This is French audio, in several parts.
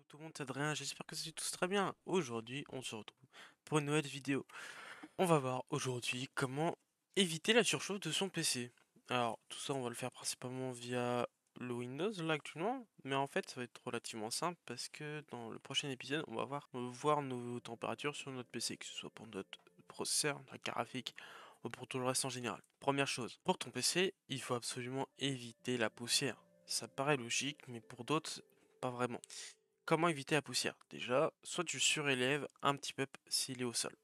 tout le monde, c'est Adrien, j'espère que c'est tous très bien. Aujourd'hui, on se retrouve pour une nouvelle vidéo. On va voir aujourd'hui comment éviter la surchauffe de son PC. Alors, tout ça, on va le faire principalement via le Windows, là, actuellement. Mais en fait, ça va être relativement simple parce que dans le prochain épisode, voir nos températures sur notre PC, que ce soit pour notre processeur, la carte graphique ou pour tout le reste en général. Première chose, pour ton PC, il faut absolument éviter la poussière. Ça paraît logique, mais pour d'autres, pas vraiment. Comment éviter la poussière? Déjà, soit tu surélèves un petit peu s'il est au sol.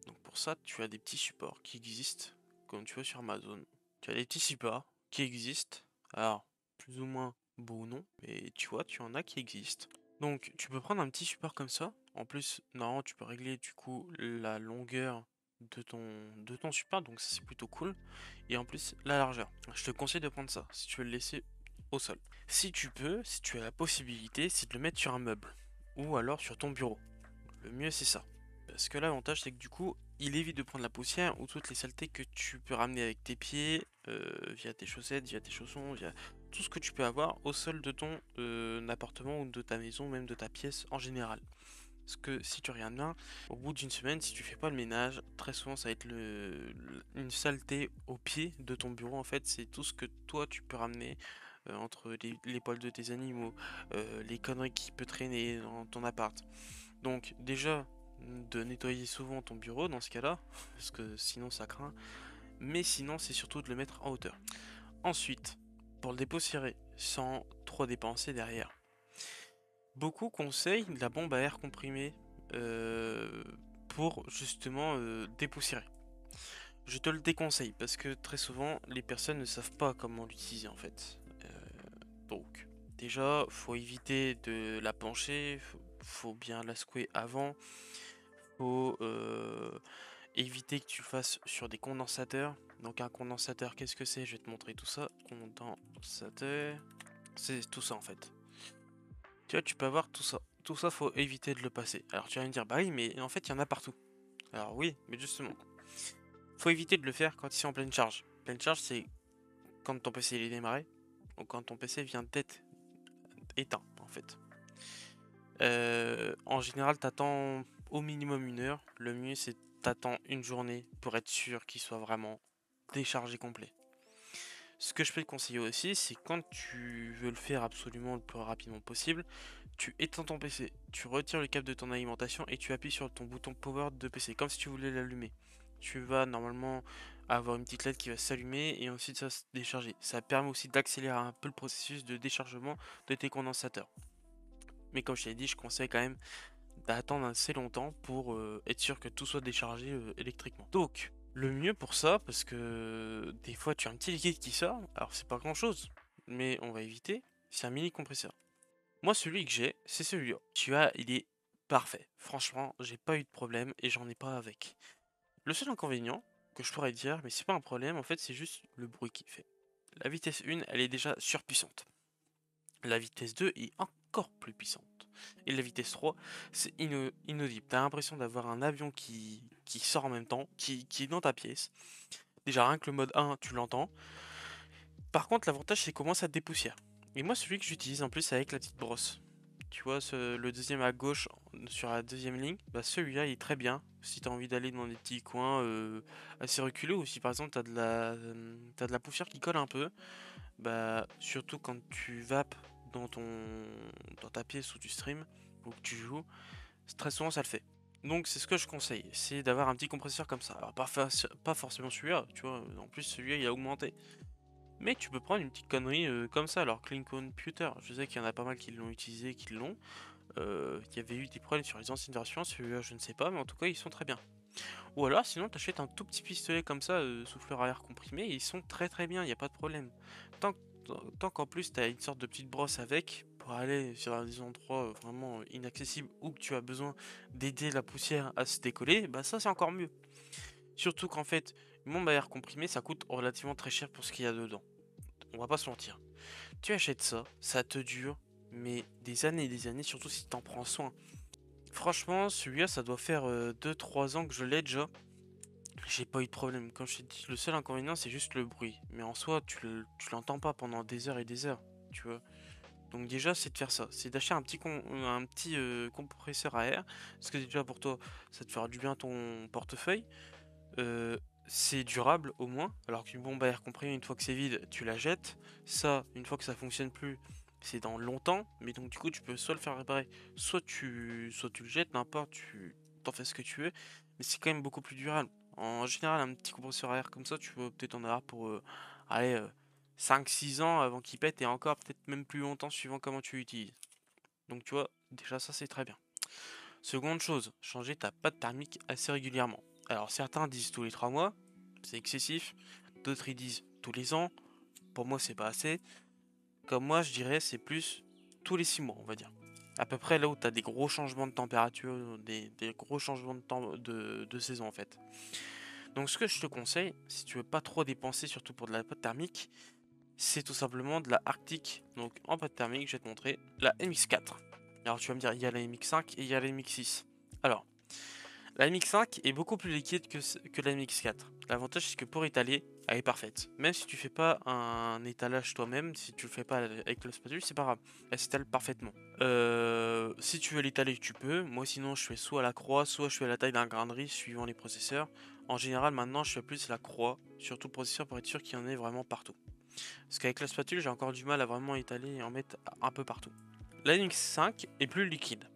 Donc pour ça, tu as des petits supports qui existent, comme tu vois sur Amazon. Tu as des petits supports qui existent, alors plus ou moins beaux ou non, mais tu vois, tu en as qui existent. Donc tu peux prendre un petit support comme ça. En plus, normalement, tu peux régler du coup la longueur de ton support, donc ça c'est plutôt cool. Et en plus, la largeur. Je te conseille de prendre ça si tu veux le laisser au sol. Si tu peux, si tu as la possibilité, c'est de le mettre sur un meuble ou alors sur ton bureau. Le mieux c'est ça. Parce que l'avantage c'est que du coup, il évite de prendre la poussière ou toutes les saletés que tu peux ramener avec tes pieds, via tes chaussettes, via tes chaussons, via tout ce que tu peux avoir au sol de ton appartement ou de ta maison, même de ta pièce en général. Parce que si tu regardes bien, au bout d'une semaine, si tu fais pas le ménage, très souvent ça va être une saleté au pied de ton bureau. En fait, c'est tout ce que toi tu peux ramener entre les poils de tes animaux, les conneries qui peut traîner dans ton appart. Donc déjà, de nettoyer souvent ton bureau dans ce cas-là, parce que sinon ça craint. Mais sinon, c'est surtout de le mettre en hauteur. Ensuite, pour le dépoussiérer, sans trop dépenser derrière. Beaucoup conseillent la bombe à air comprimé euh, pour justement dépoussiérer. Je te le déconseille parce que très souvent les personnes ne savent pas comment l'utiliser en fait. Donc déjà faut éviter de la pencher, faut bien la secouer avant, faut éviter que tu le fasses sur des condensateurs. Donc un condensateur, qu'est-ce que c'est? Je vais te montrer tout ça. Condensateur, c'est tout ça en fait. Tu vois, tu peux avoir tout ça. Tout ça, faut éviter de le passer. Alors tu vas me dire, bah oui, mais en fait, il y en a partout. Alors oui, mais justement, faut éviter de le faire quand ils sont en pleine charge. Pleine charge, c'est quand ton PC il est démarré, ou quand ton PC vient d'être éteint, en fait. En général, t'attends au minimum 1 heure. Le mieux, c'est t'attends une journée pour être sûr qu'il soit vraiment déchargé complet. Ce que je peux te conseiller aussi, c'est quand tu veux le faire absolument le plus rapidement possible, tu éteins ton PC, tu retires le câble de ton alimentation et tu appuies sur ton bouton power de PC, comme si tu voulais l'allumer. Tu vas normalement avoir une petite LED qui va s'allumer et ensuite ça va se décharger. Ça permet aussi d'accélérer un peu le processus de déchargement de tes condensateurs. Mais comme je t'ai dit, je conseille quand même d'attendre assez longtemps pour être sûr que tout soit déchargé électriquement. Donc, le mieux pour ça, parce que des fois tu as un petit liquide qui sort, alors c'est pas grand chose, mais on va éviter, c'est un mini compresseur. Moi, celui que j'ai, c'est celui-là. Tu vois, il est parfait. Franchement, j'ai pas eu de problème et j'en ai pas avec. Le seul inconvénient que je pourrais dire, mais c'est pas un problème, en fait, c'est juste le bruit qu'il fait. La vitesse 1, elle est déjà surpuissante. La vitesse 2 est encore plus puissante. Et la vitesse 3, c'est inaudible. T'as l'impression d'avoir un avion qui sort en même temps, qui est dans ta pièce. Déjà, rien que le mode 1, tu l'entends. Par contre, l'avantage, c'est comment ça te dépoussière. Et moi, celui que j'utilise en plus, c'est avec la petite brosse. Tu vois, le deuxième à gauche, sur la deuxième ligne, bah celui-là, il est très bien. Si t'as envie d'aller dans des petits coins assez reculés, ou si par exemple t'as de la poussière qui colle un peu, bah surtout quand tu vapes dans ta pièce où tu stream, ou que tu joues, très souvent ça le fait. Donc c'est ce que je conseille, c'est d'avoir un petit compresseur comme ça. Alors pas forcément celui-là, tu vois, en plus celui-là il a augmenté. Mais tu peux prendre une petite connerie comme ça. Alors, Clean Computer, je sais qu'il y en a pas mal qui l'ont utilisé, qui l'ont. Il y avait eu des problèmes sur les anciennes versions, celui-là je ne sais pas, mais en tout cas ils sont très bien. Ou alors sinon t'achètes un tout petit pistolet comme ça, souffleur à air comprimé, et ils sont très très bien, il n'y a pas de problème. Tant, tant qu'en plus t'as une sorte de petite brosse avec, pour aller sur des endroits vraiment inaccessibles, ou que tu as besoin d'aider la poussière à se décoller, bah ça c'est encore mieux. Surtout qu'en fait, une bombe à air comprimé ça coûte relativement très cher pour ce qu'il y a dedans. On va pas se mentir. Tu achètes ça, ça te dure, mais des années et des années, surtout si t'en prends soin. Franchement, celui-là, ça doit faire 2-3 ans que je l'ai déjà. J'ai pas eu de problème. Comme je t'ai dit, le seul inconvénient, c'est juste le bruit. Mais en soi, tu l'entends pas pendant des heures et des heures, tu vois. Donc déjà, c'est de faire ça, c'est d'acheter un petit compresseur à air, parce que déjà pour toi, ça te fera du bien à ton portefeuille. Euh, c'est durable au moins, alors qu'une bombe à air comprimé, une fois que c'est vide, tu la jettes. Ça, une fois que ça fonctionne plus, c'est dans longtemps, mais donc du coup, tu peux soit le faire réparer, soit tu le jettes, n'importe, tu t'en fais ce que tu veux, mais c'est quand même beaucoup plus durable. En général, un petit compresseur à air comme ça, tu peux peut-être en avoir pour allez, 5-6 ans avant qu'il pète, et encore peut-être même plus longtemps suivant comment tu l'utilises. Donc tu vois, déjà ça c'est très bien. Seconde chose, changer ta pâte thermique assez régulièrement. Alors certains disent tous les 3 mois, c'est excessif. D'autres ils disent tous les ans. Pour moi c'est pas assez. Comme moi je dirais c'est plus tous les 6 mois on va dire. À peu près là où tu as des gros changements de température, des gros changements de saison en fait. Donc ce que je te conseille, si tu veux pas trop dépenser surtout pour de la pâte thermique, c'est tout simplement de la Arctic. Donc en pâte thermique, je vais te montrer la MX4. Alors tu vas me dire, il y a la MX5 et il y a la MX6. Alors, la MX5 est beaucoup plus liquide que la MX4. L'avantage c'est que pour étaler, elle est parfaite. Même si tu fais pas un étalage toi-même, si tu le fais pas avec le spatule, c'est pas grave. Elle s'étale parfaitement. Si tu veux l'étaler, tu peux. Moi sinon, je fais soit à la croix, soit je fais à la taille d'un grain de riz suivant les processeurs. En général, maintenant, je fais plus la croix, surtout le processeur pour être sûr qu'il y en ait vraiment partout. Parce qu'avec la spatule, j'ai encore du mal à vraiment étaler et en mettre un peu partout. La MX5 est plus liquide.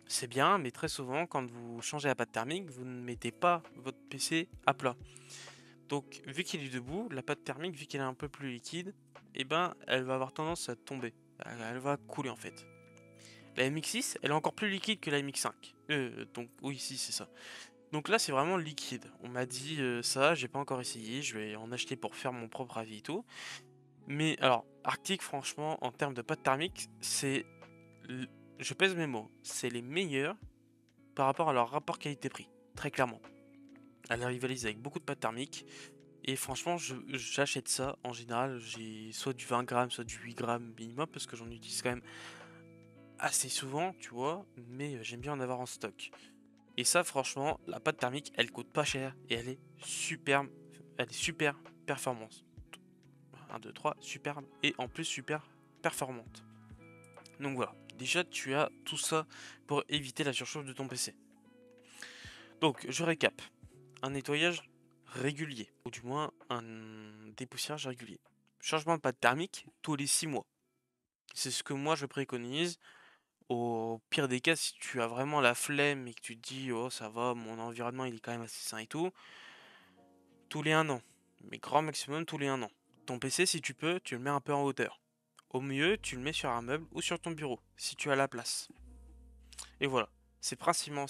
C'est bien, mais très souvent, quand vous changez la pâte thermique, vous ne mettez pas votre PC à plat. Donc, vu qu'il est debout, la pâte thermique, vu qu'elle est un peu plus liquide, eh ben, elle va avoir tendance à tomber. Elle va couler en fait. La MX6, elle est encore plus liquide que la MX5. Donc, oui, si, c'est ça. Donc là, c'est vraiment liquide. On m'a dit ça, j'ai pas encore essayé. Je vais en acheter pour faire mon propre avis et tout. Mais alors, Arctic, franchement, en termes de pâte thermique, je pèse mes mots, c'est les meilleurs par rapport à leur rapport qualité-prix, très clairement. Elle rivalise avec beaucoup de pâtes thermiques, et franchement, j'achète ça. En général, j'ai soit du 20 grammes, soit du 8 grammes minimum, parce que j'en utilise quand même assez souvent, tu vois, mais j'aime bien en avoir en stock. Et ça, franchement, la pâte thermique, elle coûte pas cher, et elle est super performante. 1, 2, 3, superbe, et en plus super performante. Donc voilà, déjà tu as tout ça pour éviter la surchauffe de ton PC. Donc je récap, un nettoyage régulier, ou du moins un dépoussiérage régulier. Changement de pâte thermique tous les 6 mois. C'est ce que moi je préconise. Au pire des cas, si tu as vraiment la flemme et que tu te dis oh ça va, mon environnement il est quand même assez sain et tout, tous les 1 an. Mais grand maximum tous les 1 an. Ton PC si tu peux, tu le mets un peu en hauteur. Au mieux, tu le mets sur un meuble ou sur ton bureau, si tu as la place. Et voilà, c'est principalement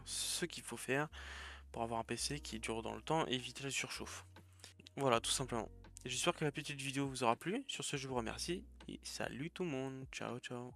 ce qu'il faut faire pour avoir un PC qui dure dans le temps et éviter la surchauffe. Voilà, tout simplement. J'espère que la petite vidéo vous aura plu. Sur ce, je vous remercie et salut tout le monde. Ciao, ciao.